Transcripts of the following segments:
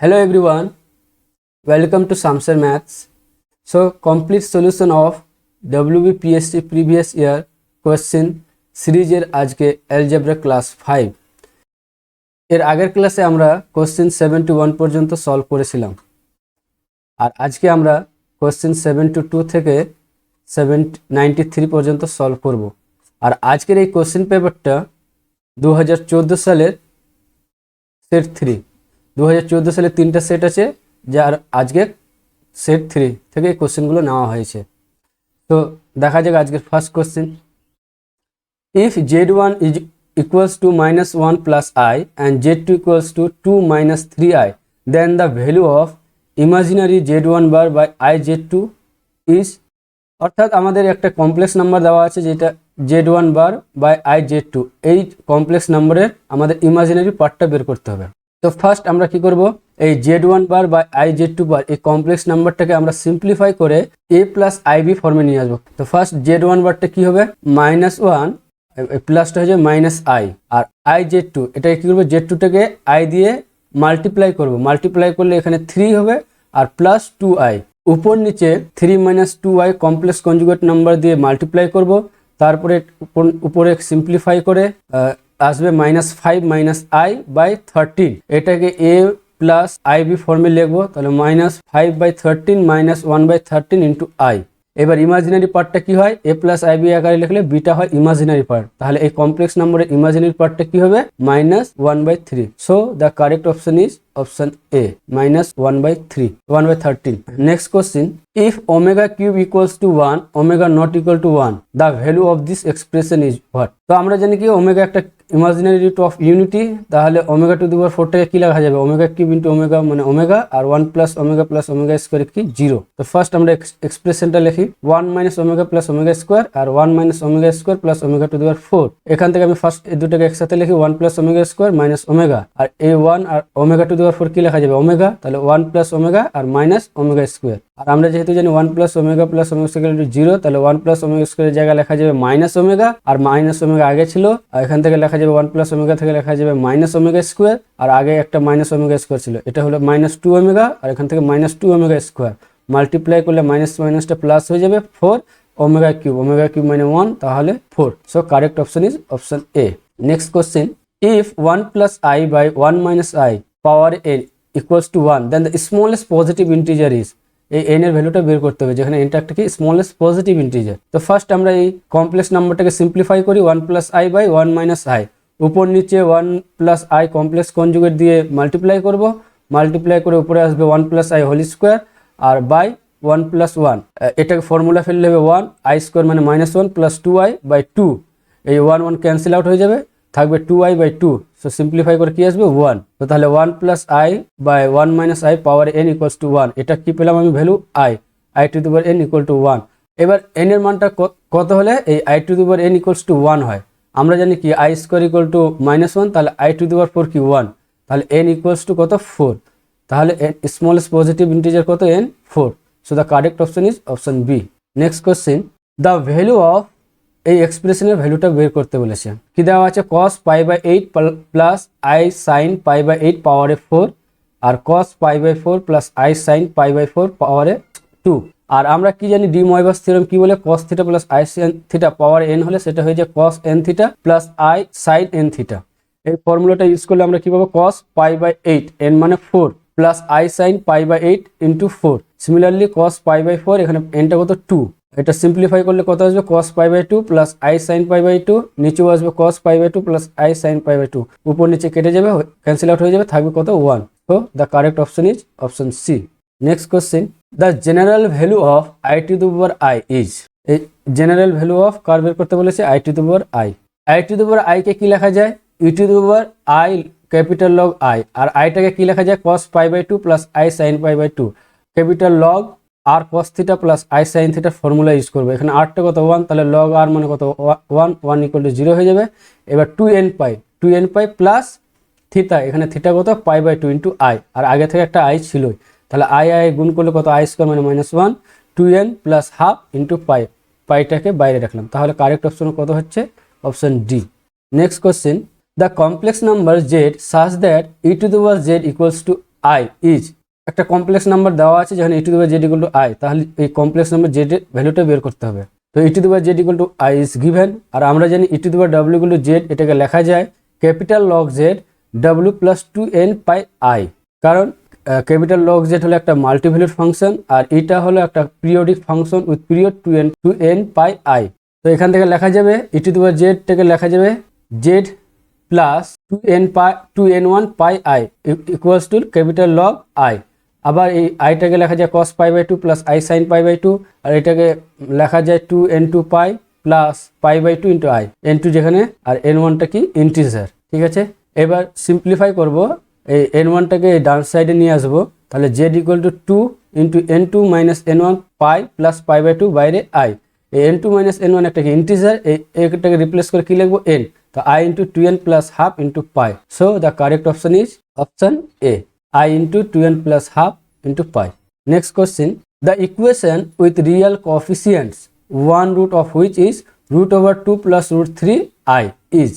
Hello everyone, welcome to Samsar Maths. So complete solution of WBPSC previous year question সিরিজের আজকে algebra class 5 এর আগের ক্লাসে আমরা কোশ্চেন 71 পর্যন্ত সলভ করেছিলাম আর আজকে আমরা কোশ্চেন 72 থেকে 93 পর্যন্ত সলভ করব আর আজকের এই কোশ্চেন পেপারটা 2014 সালের সেট 3 2014 সালে তিনটা সেট আছে যার আজকে সেট 3 থেকে এই কোশ্চেনগুলো নেওয়া হয়েছে। তো দেখা যাক আজকের first question. If z1 is equals to -1 plus I and z2 equals to 2 minus 3i, then the value of imaginary z1 bar by I z2 is, অর্থাৎ আমাদের একটা কমপ্লেক্স নাম্বার দেওয়া আছে যেটা z1 bar by I z2, এই complex নাম্বারের আমাদের imaginary পার্টটা বের করতে হবে। তো ফার্স্ট আমরা কি করব, এই z1 bar by I z2 বার এই কমপ্লেক্স নাম্বারটাকে আমরা সিম্পলিফাই করে a প্লাস ib ফর্মে নিয়ে আসবো। তো ফার্স্ট z1 বারটা কি হবে, -1 প্লাসটা হয়ে যাবে -i, আর I z2 এটাকে কি করবো, z2টাকে i দিয়ে মাল্টিপ্লাই করব, মাল্টিপ্লাই করলে এখানে 3 হবে আর প্লাস 2i, উপর নিচে 3 - 2i কমপ্লেক্স কনজুগেট নাম্বার দিয়ে মাল্টিপ্লাই করব, তারপরে উপরে সিম্পলিফাই করে আসবে -5 - i বাই 13, এটাকে a প্লাস ib ফর্মে লিখবো, তাহলে -5/13 -1/13 ইন্টু i। এবার ইমাজিনারি পার্টটা কি হয়, a প্লাস ib আকারে লিখলে বিটা হয় ইমাজিনারি পার্ট, তাহলে এই কমপ্লেক্স নম্বরের ইমাজিনারি পার্টটা কি হবে, -1/3। So the correct option is option A, -1/13। Next question, if omega cube equals to 1, omega not equal to 1, the value of this expression is what? তো আমরা জানি কি ওমেগা একটা ইমাজিনারি রুট অফ ইউনিটি, তাহলে omega to the power 4 টাকে কি লেখা যাবে, ওমেগা কিউব ইন্টু ওমেগা মানে ওমেগা, আর 1 প্লাস ওমেগা স্কোয়ার কি 0। তো ফার্স্ট আমরা এক্সপ্রেশনটা লিখি 1 - ওমেগা প্লাস ওমেগা স্কোয়ার আর 1 - omega square plus omega to the power 4। এখান থেকে আমি ফার্স্ট এই দুটোকে একসাথে লিখি 1 plus omega square minus omega, আর এই 1 আর ওমেগা টু দি পাওয়ার 4 কি লেখা যাবে, ওমেগা, তাহলে 1 প্লাস ওমেগা আর মাইনাস ওমেগা স্কোয়ার। আর আমরা যেহেতু জানি 1 প্লাস ওমেগা স্কোয়ার 0, তাহলে 1 প্লাস ওমেগা স্কোয়ারের জায়গায় লেখা যাবে মাইনাস ওমেগা, আর মাইনাস ওমেগা আগে ছিল, আর এখান থেকে লেখা যাবে 1 প্লাস ওমেগা থেকে লেখা যাবে মাইনাস ওমেগা স্কোয়ার, আর আগে একটা মাইনাস ওমেগা স্কোয়ার ছিল, এটা হলো -2 ওমেগা, আর এখান থেকে -2 ওমেগা স্কোয়ার মাল্টিপ্লাই করলে মাইনাসটা প্লাস হয়ে যাবে 4 ওমেগা কিউব মানে 1, তাহলে 4। So correct option is option A. Next question, if 1 plus i by 1 minus i power n equals to 1, then the smallest positive integer is, এই n এর ভ্যালুটা বের করতে হবে, যেখানে nটা একটা কি স্মলেস্ট পজিটিভ ইন্টিজার। তো ফার্স্ট আমরা এই কমপ্লেক্স নাম্বারটাকে সিম্পলিফাই করি 1 plus i by 1 minus i, উপর নিচে 1 প্লাস i কমপ্লেক্স কনজুগেট দিয়ে মাল্টিপ্লাই করব, মাল্টিপ্লাই করে উপরে আসবে 1 প্লাস i হোল স্কোয়ার আর বাই 1 প্লাস 1, এটাকে ফর্মুলা ফেললে হবে 1 i স্কোয়ার মানে -1 প্লাস 2i বাই 2, এই 1 ক্যান্সেল আউট হয়ে যাবে, থাকবে 2i বাই 2। সো সিম্পলিফাই করে কি আসবে 1, তো তাহলে 1 plus i by 1 minus i power n equals to 1, এটা কি পেলাম আমি value i to the power n equal to 1। এবার n এর মানটা কত হলে এই i to the power n equals to 1 হয়, আমরা জানি কি i স্কোয়ার ইকুয়াল টু -1, তাহলে i টু দি পাওয়ার 4 কি 1, তাহলে n ইকুয়ালস টু কত 4, তাহলে স্মলেস্ট পজিটিভ ইন্টিজার কত n 4। So the correct option is option B. Next question, the value of, এই এক্সপ্রেশনের ভ্যালুটা বের করতে বলেছে, কি দেওয়া আছে cos π/8 প্লাস i sin π/8 পাওয়ারে 4 আর cos π/4 প্লাস i sin π/4 পাওয়ারে 2। আর আমরা কি জানি ডি ময়বাস থিওরেম কি বলে, cos theta plus i sin theta power n হলে সেটা হয়ে যায় cos n theta plus i sin n theta. এই ফর্মুলাটা ইউজ করলে আমরা কি পাবো, cos π/8 n মানে 4 plus i sin π/8 into 4। Similarly cos π/4 এখানে nটা কত 2, এটা সিম্পলিফাই করলে কত আসবে cos π/2 প্লাস i sin π/2, নিচেও আসবে cos π/2 প্লাস i sin π/2, উপর নিচে কেটে যাবে, ক্যান্সেল আউট হয়ে যাবে, থাকবে কত 1। So the correct option is option C. Next question, the general value of i to the power i is, এই জেনারেল ভ্যালু অফ কার বের করতে বলেছে, i to the power i to the power i কে কি লেখা যায়, e to the power i capital log i, আর iটাকে কি লেখা যায় cos π/2 plus i sin π/2 capital log আর cos theta plus i sin theta formula use করবো। এখানে rটা কত 1, তাহলে log r মানে কত 1 ইকুয়াল টু 0 হয়ে যাবে। এবার 2n পাই প্লাস থিটা, এখানে থিটা কত π/2 ইন্টু i, আর আগে থেকে একটা i ছিলই, তাহলে i গুণ করলে কত i স্কোয়ার মানে -1, 2n প্লাস হাফ ইন্টু পাইটাকে বাইরে রাখলাম, তাহলে কারেক্ট অপশন কত হচ্ছে option D. Next question, the complex number z such that e to the power z equals to I is একটা কমপ্লেক্স নাম্বার দেওয়া আছে যেখানে e to the power Z equal to I, তাহলে এই complex number Z এর ভ্যালুটা বের করতে হবে। তো e to the power Z equal to I is given, আর আমরা জানি e to the power W equal to Z, এটাকে লেখা যায় capital log Z W plus 2n pi I, কারণ ক্যাপিটাল লগ জেড হলো একটা মাল্টিভ্যালুড ফাংশন আর এটা হলো একটা periodic function with period 2n pi I. তো এখান থেকে লেখা যাবে e to the power Z থেকে লেখা যাবে Z plus 2n1 pi i equals to capital log i. আবার এই আইটাকে লেখা যায় cos pi by 2 plus i sine pi by 2, আর এটাকে লেখা যায় 2n2 pi plus pi by 2 into i, n2 যেখানে আর n1টা কি ইন্টিজার। ঠিক আছে, এবার সিম্পলিফাই করব, এই n1টাকে ডান সাইডে নিয়ে আসবো, তাহলে z equal to 2 into n2 minus n1 pi plus pi by 2 বাইরে আই, এই n2 মাইনাস n1 একটাকে ইন্টিজার, এইটাকে রিপ্লেস করে কি লিখবো n, তো i into 2n plus half into pi. So the correct option is option A, i into 2n plus half into pi. Next question, the equation with real coefficients one root of which is root over 2 plus root 3i is,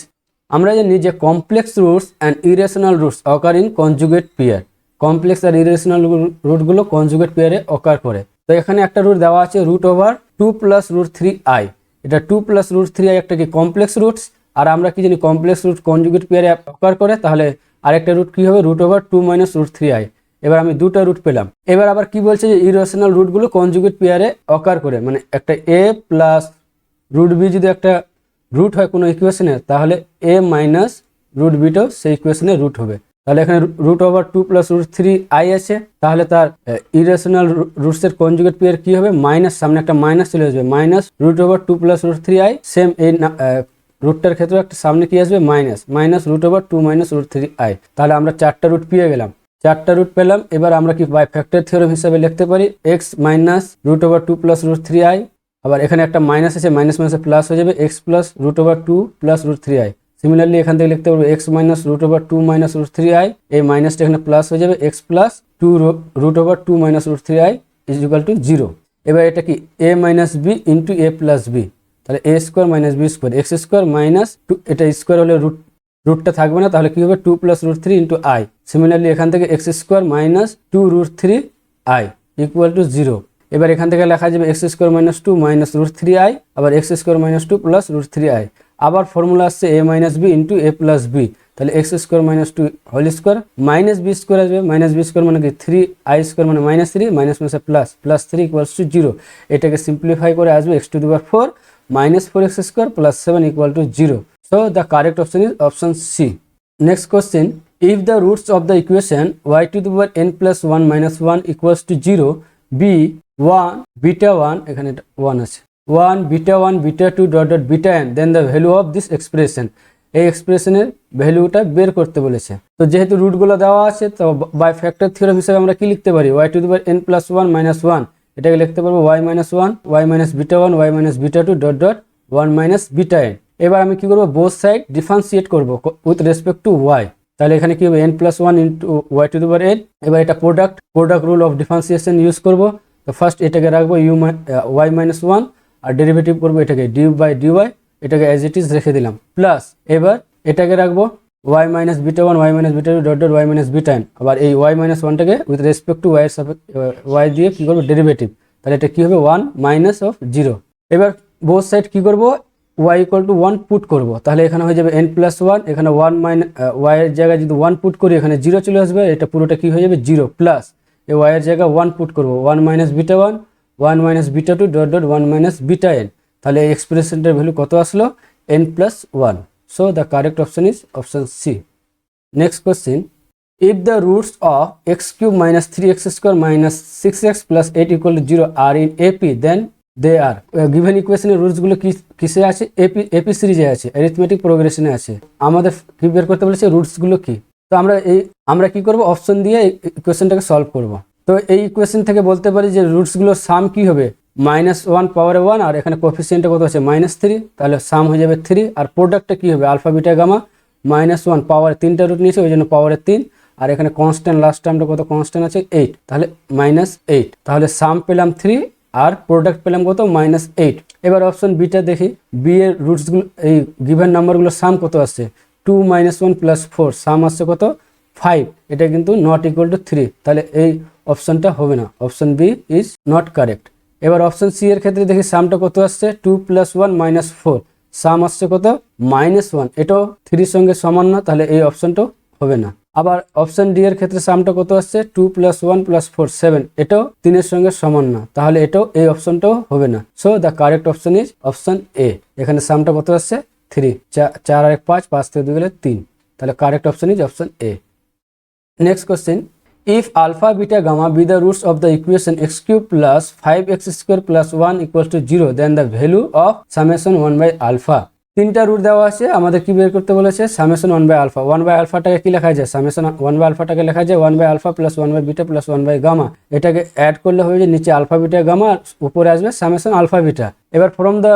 আমরা জানি যে complex roots and irrational roots occur in conjugate pair, complex R irrational root গুলো conjugate pair এ occur করে। তো এখানে একটা root দেওয়া আছে root over 2 plus root 3i, এটা 2 plus root 3i একটা কি complex roots, আর আমরা কি জানি complex root conjugate pair এ occur করে, তাহলে আরেকটা রুট কি হবে root over 2 minus root 3i। এবার আমি দুটো রুট পেলাম। এবার আবার কি বলছে যে ইরেশনাল রুটগুলো কনজুগেট পেয়ারে অকার করে, মানে একটা a প্লাস রুট বি যদি একটা রুট হয় কোনো ইকুয়েশনের, তাহলে a মাইনাস রুট বিটাও সেই ইকুয়েশনের রুট হবে। তাহলে এখানে root over 2 plus root 3i আছে, তাহলে তার ইরেশনাল রুটসের কনজুগেট পেয়ার কি হবে মাইনাস, সামনে একটা মাইনাস চলে আসবে, minus root over 2 plus root 3i। Same এই রুটটার ক্ষেত্রে একটা সামনে কি আসবে minus, minus root over 2 minus root 3i। তাহলে আমরা চারটা রুট পেয়ে গেলাম, চারটা রুট পেলাম। এবার আমরা কি বাই ফ্যাক্টর থিওরেম হিসাবে লিখতে পারি x minus root over 2 plus root 3i, আবার এখানে একটা মাইনাস আছে, মাইনাস মাইনাসে প্লাস হয়ে যাবে x plus root over 2 plus root 3i। Similarly এখান থেকে লিখতে পারবো x minus root over 2 minus root 3i, এই মাইনাসটা এখানে প্লাস হয়ে যাবে x plus 2 root over 2 minus root 3i is equal to 0। এবার এটা কি a minus b into a plus b, তাহলে a square minus B square, x square minus 2, এটা স্কোয়ার হলে রুটটা থাকবে না, তাহলে কি হবে 2 plus root 3 into I. Similarly এখান থেকে X square minus 2 root 3i equal to 0। এবার এখান থেকে লেখা যাবে X square minus 2 minus root 3i, আবার X square minus 2 plus root 3i। আবার ফর্মুলা আসছে a minus B into a plus B, তাহলে X square minus 2 whole square minus B square আসবে, মাইনাস বি স্কোয়ার মানে কি 3i square মানে minus 3, minus minus plus, plus 3 equals to 0। এটাকে simplify করে আসবে x two the power 4 minus 4x square plus 7 equal to 0. So the correct option is option C. Next question, if the roots of the equation y to the power n plus 1 minus 1 equals to 0 be 1 beta 1, এখানে 1 আছে, 1 beta 1 beta 2 dot dot beta n, then the value of this expression, এই এক্সপ্রেশনের ভ্যালুটা বের করতে বলেছে। তো যেহেতু রুটগুলো দেওয়া আছে, তো বাই ফ্যাক্টর থিওরেম হিসেবে আমরা কি লিখতে পারি y to the power n plus 1 minus 1, এটাকে লিখতে পারবো y minus 1 y minus beta 1 y minus beta 2 dot dot 1 minus beta n। এবার আমি কি করব বোথ সাইড ডিফারেন্সিয়েট করব উইথ রেসপেক্ট টু y, তাহলে এখানে কি হবে n plus 1 into y to the power n। এবার এটা product rule of differentiation use করব। তো ফার্স্ট এটাকে রাখবো y minus 1 আর ডেরিভেটিভ করব এটাকে d by dy, এটাকে অ্যাজ ইট ইজ রেখে দিলাম, প্লাস এবার এটাকে রাখবো y minus beta 1 y minus beta 2 dot dot y minus beta n, আবার এই y minus 1 টাকে উইথ রেসপেক্ট টু y এর সাপেক্ষে y দিয়ে কি করব ডেরিভেটিভ, তাহলে এটা কি হবে 1 মাইনাস অফ 0। এবার বোথ সাইড কি করব y ইকুয়াল টু 1 পুট করব, তাহলে এখানে হয়ে যাবে n প্লাস 1, এখানে 1 মাইনাস y এর জায়গায় যদি 1 পুট করি এখানে 0 চলে আসবে, এটা পুরোটা কি হয়ে যাবে 0, প্লাস এই y এর জায়গায় 1 পুট করব 1 minus beta 1 1 minus beta 2 dot dot 1 minus beta n, তাহলে এই এক্সপ্রেশনটার ভ্যালু কত আসলো n plus 1। So the correct option is option C. Next question, if the roots of x cube minus 3x square minus 6x plus 8 equal to 0 are in AP, then they are given equation এর roots গুলো কিসে আছে AP সিরিজে আছে, arithmetic প্রোগ্রেশনে আছে। আমাদের কি বের করতে বলেছে রুটস গুলো কি, তো আমরা কি করব অপশন দিয়ে ইকুয়েশনটাকে সলভ করব। তো এই ইকুয়েশন থেকে বলতে পারি যে রুটস গুলোর সাম কি হবে -1 পাওয়ারে 1, আর এখানে কোএফিসিয়েন্টটা কত আছে -3, তাহলে সাম হয়ে যাবে 3, আর প্রোডাক্টটা কি হবে আলফা বিটা গামা -1 পাওয়ারে 3টা রুট নিয়েছে ওই জন্য পাওয়ারে 3, আর এখানে কনস্ট্যান্ট লাস্ট টার্মটা কত কনস্ট্যান্ট আছে 8, তাহলে -8, তাহলে সাম পেলাম 3 আর প্রোডাক্ট পেলাম কত -8। এবার অপশন বিটা দেখি, বি এর রুটসগুলো এই গিভেন নাম্বারগুলোর সাম কত আসছে 2 - 1 + 4, সাম আসছে কত 5, এটা কিন্তু নট ইকুয়াল টু 3, তাহলে এই অপশনটা হবে না, option B is not correct. এবার অপশন সি এর ক্ষেত্রে দেখি সামটা কত আসছে, 2 + 1 - 4, সাম আসছে কত -1, এটাও 3 সঙ্গে সমান না, তাহলে এই অপশনটাও হবে না। আবার অপশন ডি এর ক্ষেত্রে সামটা কত আসছে, 2 + 1 + 4 7, এটাও 3 এর সঙ্গে সমান না, তাহলে এটাও এই অপশনটাও হবে না। So the correct option is option এ। এখানে সামটা কত আসছে 3, 4 আর 1 5, 5 থেকে 2 গেলে 3, তাহলে correct option is option A. Next question, if alpha beta gamma be the roots of the equation x³ + 5x² + 1 = 0, then the value of summation 1/alpha। তিনটা root দেওয়া আছে, আমাদের কি বের করতে বলেছে, সামেশন 1/alpha। 1/alphaটাকে কি লেখা যায়, সামেশন 1/alphaটাকে লেখা যায় 1/alpha + 1/beta + 1/gamma। এটাকে অ্যাড করলে হবে যে নিচে আলফা বিটা গামা, উপরে আসবে সামেশন আলফা বিটা। এবার from the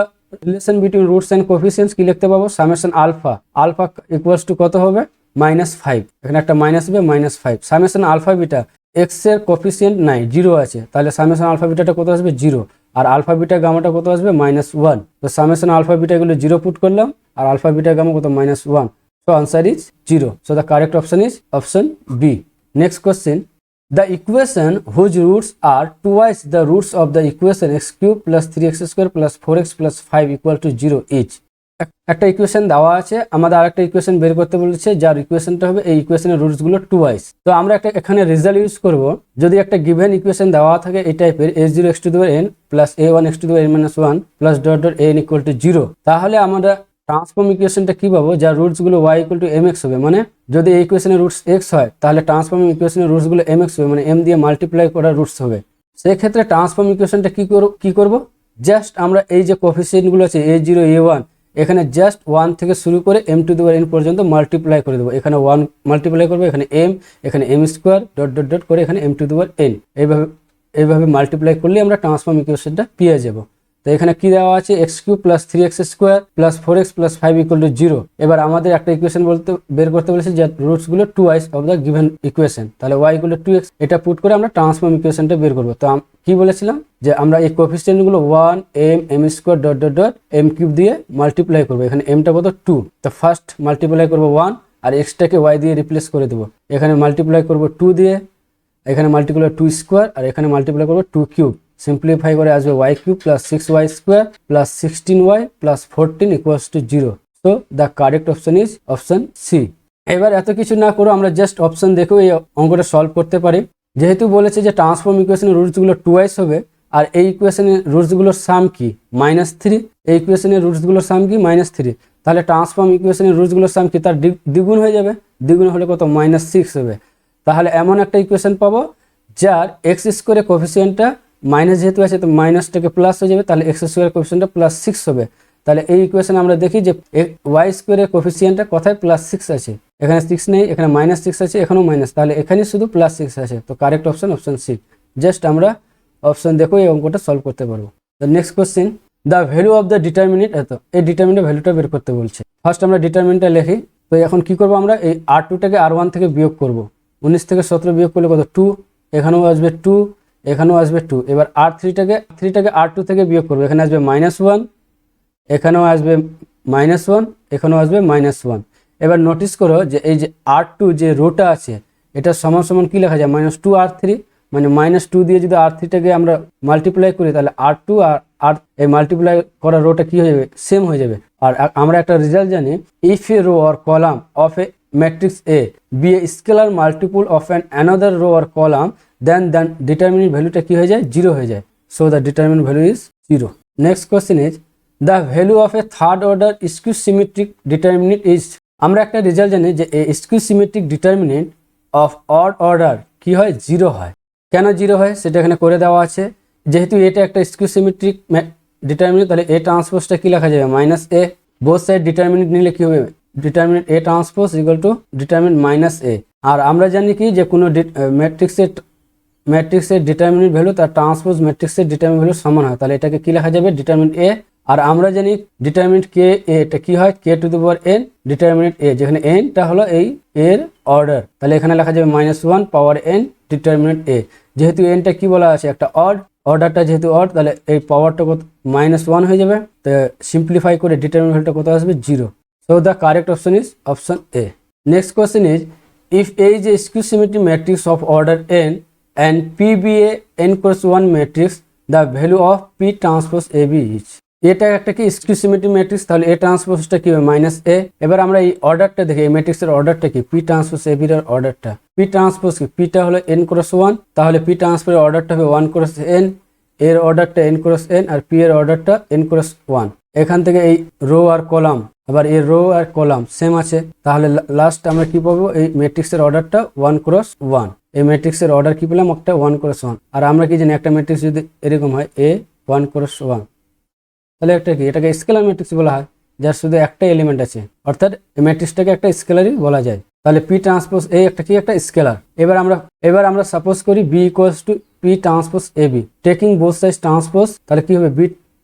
relation between roots and coefficients কি লিখতে পাবো, summation alpha, alpha equals to কত হবে -5, এখানে একটা মাইনাস হবে -5। সামেশন আলফা বিটা, এক্স এর কোফিসিয়েন্ট নাই, 0 আছে, তাহলে সামেশন আলফা বিটাটা কত আসবে 0, আর আলফা বিটা গামাটা কত আসবে -1। তো সামেশন আলফা বিটা গুলো 0 পুট করলাম, আর আলফা বিটা গামা কত -1, so answer is 0, so the correct option is option B। next question, the equation whose roots are twice the roots of the equation x³ + 3x² + 4x + 5 = 0 each। একটা equation দেওয়া আছে, আমাদের আরেকটা equation বের করতে বলেছে, যার ইকুয়েশনটা হবে এই ইকুয়েশনের রুটস গুলো টুয়াইস। তো আমরা একটা এখানে রেজাল্ট ইউজ করব, যদি একটা গিভেন ইকুয়েশন দেওয়া থাকে এই টাইপের a0x⁴n + a1x⁴n - 1 + n = 0, তাহলে আমরা ট্রান্সফর্ম ইকুয়েশনটা কি পাবো, যার রুটস গুলো y = mx হবে। মানে যদি এই ইকুয়েশনের রুটস x হয়, তাহলে ট্রান্সফর্ম ইকুয়েশনের রুটস গুলো mx হবে, মানে m দিয়ে মাল্টিপ্লাই করা রুটস হবে। সেই ক্ষেত্রে ট্রান্সফর্ম ইকুয়েশনটা কি করব, জাস্ট আমরা এই যে কোফিসিয়েন্ট গুলো আছে a0 a1, এখানে জাস্ট 1 থেকে শুরু করে m⁴n পর্যন্ত মাল্টিপ্লাই করে দেবো। এখানে 1 মাল্টিপ্লাই করবো, এখানে m, এখানে m² ... করে এখানে m⁴n, এইভাবে মাল্টিপ্লাই করলে আমরা ট্রান্সফর্ম ইকুয়েশনটা পেয়ে যাব। তো এখানে কি দেওয়া আছে, x³ + 3x² + 4x + 5 = 0। এবার আমাদের একটা ইকুয়েশন বের করতে বলেছে যার রুটস গুলো twice of the given equation, তাহলে y = 2x, এটা পুট করে আমরা ট্রান্সফর্ম ইকুয়েশনটা বের করব। তো কি বলেছিলাম যে আমরা এই কোফিসিয়েন্ট গুলো 1 m m² ... m³ দিয়ে মাল্টিপ্লাই করব। এখানে mটা কত 2, তো ফার্স্ট মাল্টিপ্লাই করব 1, আর x-টাকে y দিয়ে রিপ্লেস করে দেব। এখানে মাল্টিপ্লাই করব 2 দিয়ে, এখানে মাল্টিপ্লাই 2², আর এখানে মাল্টিপ্লাই করব 2³ সিম্পলিফাই করে আসবে y³ + 6y² + 16y + 14 = 0। So the correct option is option C. এবার এত কিছু না করে আমরা জাস্ট অপশন দেখেও এই অঙ্কটা সলভ করতে পারি। যেহেতু বলেছে যে ট্রান্সফর্ম ইকুয়েশনের রুটসগুলো টুয়াইস হবে, আর এই ইকুয়েশনের রুটসগুলোর সাম কি -3, এই ইকুয়েশনের রুটসগুলোর সাম কি -3, তাহলে ট্রান্সফর্ম ইকুয়েশনের রুটসগুলোর সাম কি তার দ্বিগুণ হয়ে যাবে, দ্বিগুণ হলে কত -6 হবে। তাহলে এমন একটা ইকুয়েশন পাবো যার x² কোফিসিয়েন্টটা মাইনাস যেহেতু আছে, তো মাইনাসটাকে প্লাস হয়ে যাবে, তাহলে x² কোফিসিয়েন্টটা +6 হবে। তাহলে এই ইকুয়েশনে আমরা দেখি যে y² কোফিসিয়েন্টটা কোথায় +6 আছে, এখানে 6 নেই, এখানে -6 আছে, এখানেও মাইনাস, তাহলে এখানে শুধু +6 আছে। তো correct option option C. Just আমরা অপশন দেখো এই অঙ্কটা সলভ করতে পারবো। তো next question, the value of the determinant, এই ডিটারমিনেন্টের ভ্যালুটা বের করতে বলছে। ফার্স্ট আমরা ডিটারমিনেন্টটা লিখি। তো এখন কি করব, আমরা এই r2টাকে r1 থেকে বিয়োগ করব। 19 থেকে 17 বিয়োগ করলে কত 2, এখানেও আসবে 2, এখানেও আসবে 2। এবার r3টাকে r2 থেকে বিয়োগ করবো, এখানে আসবে -1, এখানেও আসবে -1, এখানেও আসবে -1। এবার নোটিস করো যে এই যে r2 যে রোটা আছে, এটা সমান সমান কি লেখা যায়, -2r3, মানে -2 দিয়ে যদি r3টাকে আমরা মাল্টিপ্লাই করি, তাহলে r2 আর এই মাল্টিপ্লাই করা রোটা কি হয়ে যাবে, সেম হয়ে যাবে। আর আমরা একটা রেজাল্ট জানি, if a row or column of a matrix A be a scalar multiple of another row or column, then determinant ভ্যালুটা কি হয়ে যায়, 0 হয়ে যায়। So the determinant value is 0. Next question is, the value of a third order skew symmetric determinant is, আমরা একটা result জানি যে a skew symmetric determinant of odd order কি হয়, 0 হয়। কেন 0 হয় সেটা এখানে করে দেওয়া আছে। যেহেতু এটা একটা skew symmetric determinant, তাহলে a ট্রান্সপোজটা কি লেখা যাবে, -a, both side determinant নিলে কি হবে, determinant A transpose = determinant -A। আর আমরা জানি কি যে কোনো ম্যাট্রিক্সের ডিটারমিনেন্ট ভ্যালু তার ট্রান্সপোজ ম্যাট্রিক্সের ডিটারমিনেন্ট ভ্যালু সমান হয়, তাহলে এটাকে কি লেখা যাবে, ডিটারমিনেন্ট A। আর আমরা জানি ডিটারমিনেন্ট K A এটা কি হয়, k⁴n ডিটারমিনেন্ট A, যেখানে n টা হলো এই এর অর্ডার, তাহলে এখানে লেখা যাবে -1 পাওয়ার n ডিটারমিনেন্ট A। যেহেতু n টা কি বলা আছে, একটা অড, অর্ডারটা যেহেতু অড, তাহলে এই পাওয়ারটা কত, -1 হয়ে যাবে। তো সিম্পলিফাই করে ডিটারমিনেন্ট ভ্যালুটা কত আসবে, 0। So the correct option is option A. Next question is, if A is a skew symmetry matrix of order n and P be a n cross 1 matrix, the value of P transpose AB is, এটা একটা কি skew symmetry matrix, তাহলে এ ট্রান্সপোজটা কি হবে minus এ। এবার আমরা এই অর্ডারটা দেখি, এই ম্যাট্রিক্সের অর্ডারটা কি, পি ট্রান্সপোজ এ বির অর্ডারটা, পি ট্রান্সপোজ কি, পিটা হলো এন ক্রস 1, তাহলে পি ট্রান্সপোজের অর্ডারটা হবে 1 ক্রস এন, এর অর্ডারটা এন ক্রস এন, আর পি এর অর্ডারটা এন ক্রস 1। এখান থেকে এই রো আর কলাম, আবার এই রো আর কলাম সেম আছে, তাহলে লাস্ট আমরা কি পাবো, এই ম্যাট্রিক্সের অর্ডারটা 1 ক্রস 1। এই ম্যাট্রিক্সের অর্ডার কি পেলাম, একটা 1 ক্রস 1। আর আমরা কি জানি একটা ম্যাট্রিক্স যদি এরকম হয় এ 1 ক্রস 1, তাহলে একটা কি, এটাকে স্কেলার ম্যাট্রিক্স বলা হয়, যার শুধু একটা এলিমেন্ট আছে, অর্থাৎ এই ম্যাট্রিক্সটাকে একটা স্কেলারই বলা যায়। তাহলে পি ট্রান্সপোজ এ একটা কি, একটা স্কেলার। এবার আমরা সাপোজ করি B equals to P transpose A B, taking both side transpose, তাহলে কি হবে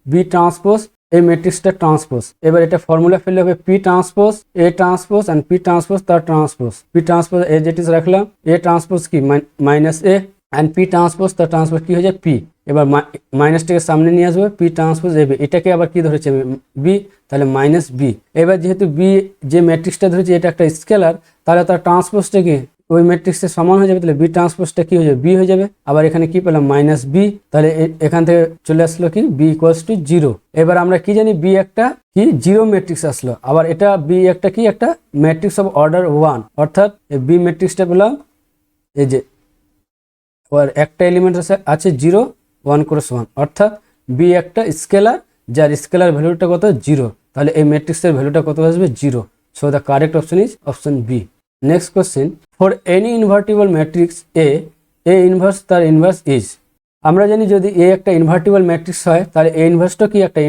বি ট্রান্সপোজ এই ম্যাট্রিক্সটা ট্রান্সপোজ। এবার এটা ফর্মুলা ফেললে হবে P transpose A transpose and P transpose তার ট্রান্সপোজ। পি ট্রান্সপোজ এ যেটিস রাখলাম, এ ট্রান্সপোজ কি minus A, and P transpose তার ট্রান্সপোজ কি হয়ে যায় পি। এবার মাইনাসটাকে সামনে নিয়ে আসবে, পি ট্রান্সপোজ এ বি, এটাকে আবার কি ধরেছে বি, তাহলে মাইনাস বি। এবার যেহেতু বি যে ম্যাট্রিক্সটা ধরেছে এটা একটা স্কেলার, তাহলে তার ট্রান্সপোজটা কি ওই ম্যাট্রিক্সের সমান হয়ে যাবে, তাহলে বি ট্রান্সপোজটা কি হয়ে যাবে বি হয়ে যাবে। আবার এখানে কি পেলাম মাইনাস বি, তাহলে এখান থেকে চলে আসলো কি বি ইকুয়ালস টু 0। এবার আমরা কি জানি বি একটা কি জিরো ম্যাট্রিক্স আসলো, আবার এটা বি একটা কি একটা ম্যাট্রিক্স অফ অর্ডার 1, অর্থাৎ বি ম্যাট্রিক্সটা পেলাম এই যে ওর একটা এলিমেন্ট আছে 0 1 ক্রস 1, অর্থাৎ বি একটা স্কেলার যার স্কেলার ভ্যালুটা কত 0, তাহলে এই ম্যাট্রিক্সের ভ্যালুটা কত আসবে 0। So the correct option is option B. Next question, for any invertible matrix A inverse তার ইনভার্স ইজ। আমরা জানি যদি এ একটা ইনভার্টিবল ম্যাট্রিক্স হয় তাহলে এ ইনভার্সটা কি একটা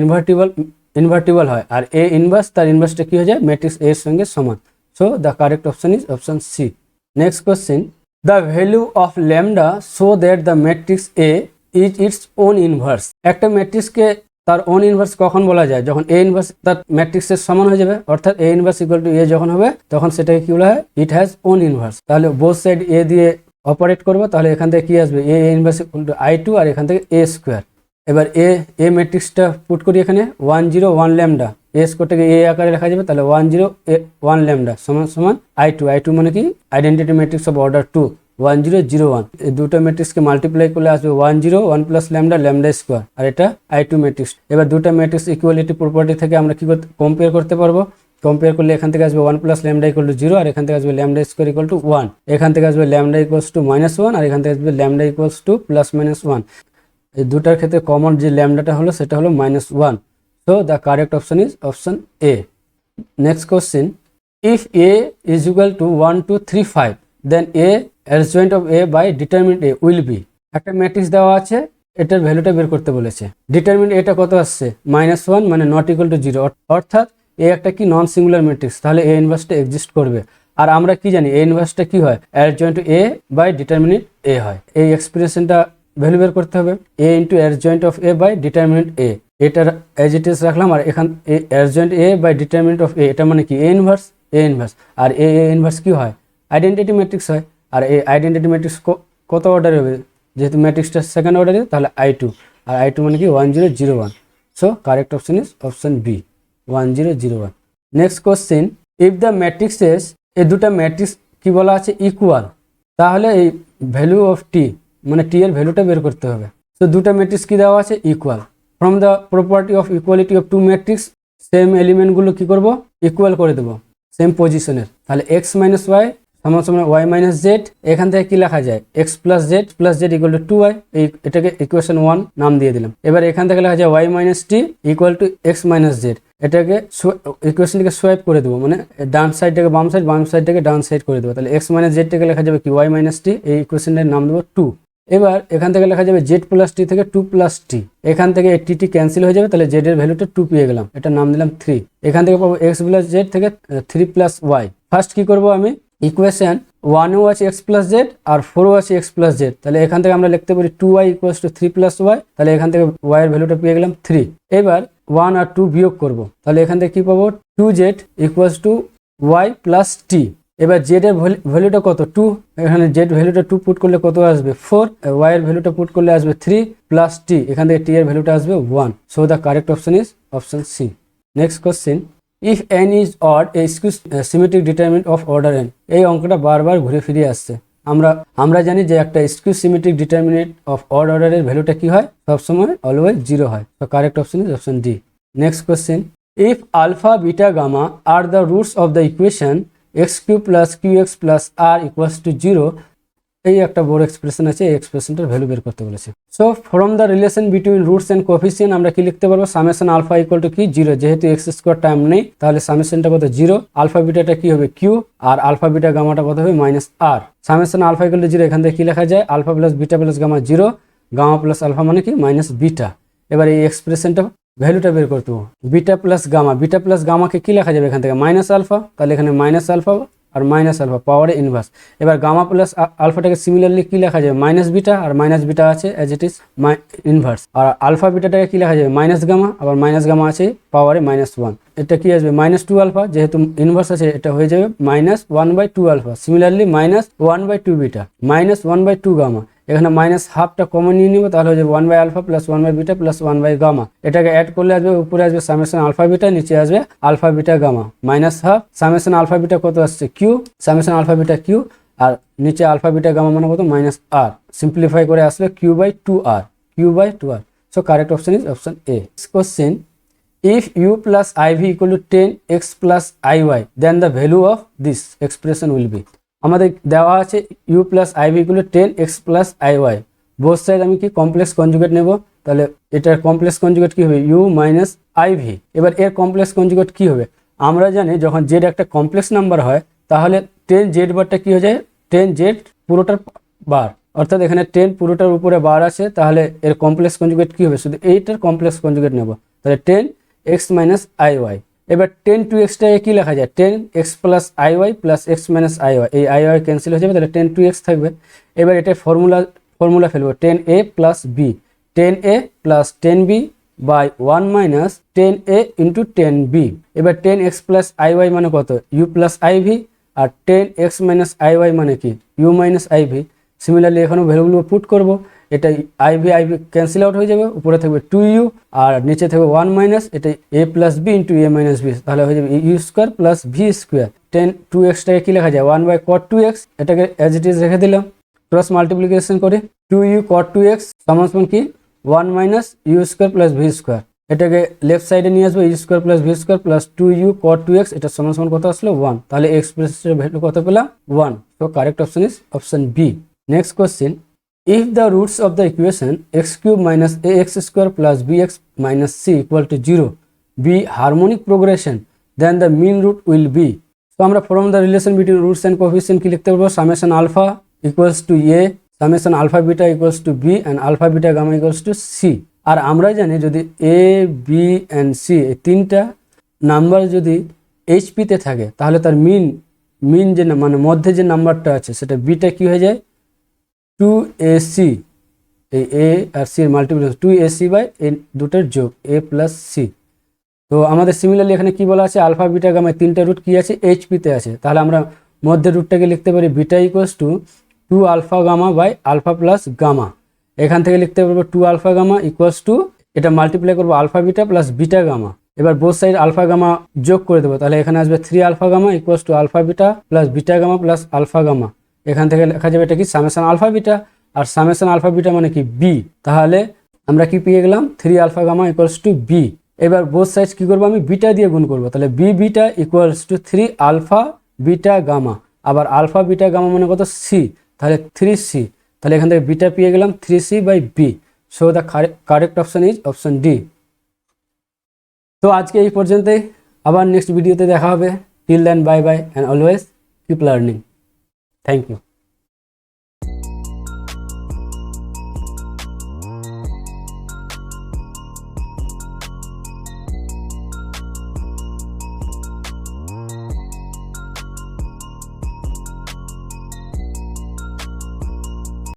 ইনভার্টিবল হয়, আর এ ইনভার্স তার ইনভার্সটা কি হয়ে যায় ম্যাট্রিক্স এর সঙ্গে সমান। So the correct option is option C. Next question, the value of lambda so that the matrix A is its own inverse। একটা ম্যাট্রিক্সকে তার ওন ইনভার্স কখন বলা যায়, যখন এ ইনভার্স তার ম্যাট্রিক্সের সমান হয়ে যাবে, অর্থাৎ এ ইনভার্স ইকুয়াল টু এ যখন হবে তখন সেটাকে কি বলা হয়, ইট হ্যাজ ওন ইনভার্স। তাহলে বোথ সাইড এ দিয়ে অপারেট করবো, তাহলে এখান থেকে কি আসবে A inverse equal to i2, আর এখান থেকে এ স্কোয়ার। এবার এ ম্যাট্রিক্সটা পুট করি এখানে 1 0 1 ল্যামডা, এ স্কোয়ারটাকে এ আকারে লেখা যাবে, তাহলে 1 0 1 ল্যামডা সমান সমান i2 মানে কি আইডেন্টিটি ম্যাট্রিক্স অফ অর্ডার 2 1 0 0 1। এই দুটো ম্যাট্রিক্সকে মাল্টিপ্লাই করলে আসবে 1 0 1 প্লাস ল্যামডা স্কোয়ার, আর এটা i2 ম্যাট্রিক্স। এবার দুটো ম্যাট্রিক্স ইকুয়ালিটি প্রপার্টি থেকে আমরা কি কম্পেয়ার করতে পারবো, কম্পেয়ার করলে এখান থেকে আসবে 1 প্লাস ল্যামডা ইকুয়াল টু 0, আর এখান থেকে আসবে ল্যামডা স্কোয়ার ইকুয়াল টু 1, এখান থেকে আসবে ল্যামডা ইকুয়ালস টু -1, আর এখান থেকে আসবে ল্যামডা ইকুয়ালস টু প্লাস -1। এই দুটার ক্ষেত্রে কমন যে ল্যামডাটা হলো সেটা হলো -1। So the correct option is option A. Next question, if A is equal to 1 2 3 5 then A adjoint of a by determinant a will be। একটা ম্যাট্রিক্স দেওয়া আছে, এটার ভ্যালুটা বের করতে বলেছে। ডিটারমিনেন্ট এটা কত আসছে -1 মানে নট ইকুয়াল টু 0, অর্থাৎ এ একটা কি নন সিঙ্গুলার ম্যাট্রিক্স, তাহলে এ ইনভার্সটা এক্সিস্ট করবে। আর আমরা কি জানি এ ইনভার্সটা কি হয়, adjoint a by determinant a হয়। এই এক্সপ্রেশনটা ভ্যালু বের করতে হবে, a into adjoint of a by determinant a, এটার অ্যাজ ইট ইজ রাখলাম, আর এখান adjoint a by determinant of a এটা মানে কি A inverse, R A inverse কি হয় আইডেন্টিটি ম্যাট্রিক্স হয়। আর এই আইডেন্টিটি ম্যাট্রিক্স কত অর্ডারে হবে, যেহেতু ম্যাট্রিক্সটা সেকেন্ড অর্ডারে, তাহলে i2, আর i2 মানে কি 1 0 0 1। So correct option is option B 1 0 0 1। Next question, if the matrices, এই দুটা ম্যাট্রিক্স কি বলা আছে ইকুয়াল, তাহলে এই ভ্যালু অফ টি মানে টি এর ভ্যালুটা বের করতে হবে। তো দুটা ম্যাট্রিক্স কি দেওয়া আছে equal, from the property of equality of two matrix same এলিমেন্টগুলো কি করব ইকুয়াল করে দেবো সেম পজিশনের। তাহলে x মাইনাস ওয়াই সমান সমান y মাইনাস জেড, এখান থেকে কি লেখা যায় x plus Z equal two 2y, এটাকে ইকুয়েশন 1 নাম দিয়ে দিলাম। এবার এখান থেকে লেখা যায় y minus T equal to x minus Z, এটাকে ইকুয়েশনটাকে সোয়াইপ করে দেবো, মানে ডান সাইডটাকে বাম সাইডটাকে ডান সাইড করে দেবো। তাহলে x মাইনাস জেডটাকে লেখা যাবে কি y মাইনাস টি, এই ইকুয়েশনটার নাম দেবো 2। এবার এখান থেকে লেখা যাবে জেড প্লাস টি থেকে 2 প্লাস টি, এখান থেকে এই টি ক্যান্সেল হয়ে যাবে, তাহলে জেড এর ভ্যালুটা 2 পেয়ে গেলাম, এটা নাম দিলাম 3। এখান থেকে পাবো x প্লাস জেড থেকে 3 প্লাস ওয়াই। ফার্স্ট কি করবো আমি, ইকুয়েশন 1 আছে x প্লাস জেড আর 4 আছে x প্লাস জেড, তাহলে এখান থেকে আমরা লিখতে পারি 2y equals to 3 plus Y, তাহলে এখান থেকে y এর ভ্যালুটা পেয়ে গেলাম 3। এবার 1 আর 2 বিয়োগ করব, তাহলে এখান থেকে কি পাবো 2z equals to y plus T. এবার জেড এর ভ্যালুটা কত 2, এখানে জেড ভ্যালুটা 2 পুট করলে কত আসবে 4, y এর ভ্যালুটা পুট করলে আসবে 3 প্লাস টি, এখান থেকে টি এর ভ্যালুটা আসবে 1। So the correct option is option C. Next question, if N is odd a skew symmetric determinant of order N. এই অঙ্কটা বারবার ঘুরে ফিরে আসছে। আমরা জানি যে একটা skew symmetric determinant of odd অর্ডারের ভ্যালুটা কি হয়, সবসময় অলওয়েজ 0 হয়। তো correct option is option D. Next question, if alpha beta gamma are the roots of the equation x q plus q x plus r equals to 0, এই একটা বড় এক্সপ্রেশন আছে, এই এক্সপ্রেশনটার ভ্যালু বের করতে বলেছে। So from the relation between roots and coefficient আমরা কি লিখতে পারবো, সামেশন আলফা ইকুয়াল টু কি 0, যেহেতু এক্স স্কোয়ার টার্ম নেই তাহলে সামেশনটা কত 0, আলফা বিটাটা কি হবে কিউ, আর আলফা বিটা গামাটা কত হবে minus r. Summation alpha equal to 0, এখান থেকে কি লেখা যায়, alpha plus beta plus gamma 0, gamma plus alpha মানে কি মাইনাস বিটা। এবার এই এক্সপ্রেশনটা ভ্যালুটা বের করতে হবে, বিটা প্লাস গামাকে কি লেখা যাবে এখান থেকে মাইনাস আলফা, তাহলে এখানে মাইনাস আলফা আর মাইনাস আলফা পাওয়ারে ইনভার্স। এবার গামা প্লাস আলফাটাকে সিমিলারলি কি লেখা যাবে মাইনাস বিটা, আর মাইনাস বিটা আছে অ্যাজ ইট ইজ ইনভার্স। আর আলফা বিটাটাকে কি লেখা যাবে মাইনাস গামা, আবার মাইনাস গামা আছে পাওয়ারে -1। এটা কি আসবে -2 আলফা, যেহেতু ইনভার্স আছে এটা হয়ে যাবে -1/2 আলফা। Similarly -1/2 beta, -1/2 gamma. এখানে মাইনাস হাফটা কমন নিয়ে নিব, তাহলে হয়ে যাবে 1 alpha plus 1 beta plus 1 gamma. এটাকে অ্যাড করলে আসবে, উপরে আসবে সামেশন আলফা বিটা, নিচে আসবে alpha beta gamma, minus half summation alpha beta কত আসছে Q, summation alpha beta Q, আর নিচে আলফা বিটা গামা মানে কত মাইনাস আর। সিম্পলিফাই করে আসলে Q/2R, Q/2R। So correct option is option A. Question, if u plus iv equal to 10x plus iy then the value of this expression will be। আমাদের দেওয়া আছে u plus iv equal to 10x plus iy, both side আমি কি complex conjugate নেব, তাহলে এটার complex conjugate কি হবে u মাইনাস iv। এবার এর কমপ্লেক্স কনজুগেট কি হবে, আমরা জানি যখন z একটা কমপ্লেক্স নাম্বার হয় তাহলে 10z বারটা কি হয়ে যায় 10z পুরোটার বার, অর্থাৎ এখানে 10 পুরোটার উপরে বার আছে, তাহলে এর কমপ্লেক্স কনজুগেট কি হবে, শুধু এইটার কমপ্লেক্স কনজুগেট নেব, তাহলে 10x মাইনাস iy। এবার 10(2x)টাকে কি লেখা যায় 10x plus iy plus x minus iy, এই iy ক্যান্সেল হয়ে যাবে, তাহলে 10(2x) থাকবে। এবার এটা ফর্মুলা ফেলবো 10a plus b, 10a plus 10b by 1 minus 10a into 10b। এবার 10x প্লাস iy মানে কত u প্লাস iv, আর 10x মাইনাস iy মানে কি u মাইনাস iv। সিমিলারলি এখানেও ভ্যালুগুলো পুট করব, এটা iv ক্যান্সেল আউট হয়ে যাবে, উপরে থাকবে 2u আর নিচে থাকবে 1 মাইনাস এটা a plus B into a minus B, তাহলে হয়ে যাবে U square plus V square. 2x-টাকে কি লেখা যায় 1/cot 2x, এটাকে অ্যাজ ইট ইজ রেখে দিলাম, ক্রস মাল্টিপ্লিকেশন করে 2u cot 2x সমান কি 1 minus u square plus V square. এটাকে লেফট সাইডে নিয়ে আসবো, u square plus V square plus 2u cot 2x, এটা সমান কত আসলো 1, তাহলে এক্সপ্রেশনের ভ্যালু কত পেলাম 1। তো correct option is option B. Next question, if the roots of the equation x cube minus ax square plus bx minus c equal to 0 be harmonic progression then the mean root will be। তো আমরা from the relation between roots and coefficient কি লিখতে পারবো, summation alpha equals to a, summation alpha beta equals to b and alpha beta gamma equals to c। আর আমরা জানি যদি a b and c এই তিনটা নাম্বার যদি hp তে থাকে তাহলে তার মিন যে মানে মধ্যে যে নাম্বারটা আছে সেটা বিটা কি হয়ে যায় 2ac, এই a আর c এর মাল্টিপ্লিকেশন 2ac বাই এই দুটোর যোগ a প্লাস c। তো আমাদের সিমিলারলি এখানে কি বলা আছে আলফা বিটা গামা তিনটা রুট কি আছে এইচপি তে আছে, তাহলে আমরা মধ্যে রুটটাকে লিখতে পারি beta equals to 2 alpha gamma by alpha plus gamma. এখান থেকে লিখতে পারবো 2 আলফা গামা ইকুয়ালস টু এটা মাল্টিপ্লাই করবো alpha beta plus beta gamma. এবার বোথ সাইড আলফা গামা যোগ করে দেবো, তাহলে এখানে আসবে 3 alpha gamma equals to alpha beta plus beta gamma plus alpha gamma. এখান থেকে লেখা যাবে এটা কি সামেশন আলফা বিটা, আর সামেশন আলফা বিটা মানে কি বি, তাহলে আমরা কি পেয়ে গেলাম 3 alpha gamma equals to B. এবার বোথ সাইড কি করবো আমি বিটা দিয়ে গুণ করবো, তাহলে B beta equals to 3 alpha beta gamma, আবার আলফা বিটা গামা মানে কত সি, তাহলে 3c, তাহলে এখান থেকে বিটা পেয়ে গেলাম 3c by B. So the correct option is option D. তো আজকে এই পর্যন্তই, আবার নেক্সট ভিডিওতে দেখা হবে। Till then bye bye and always keep learning. Thank you.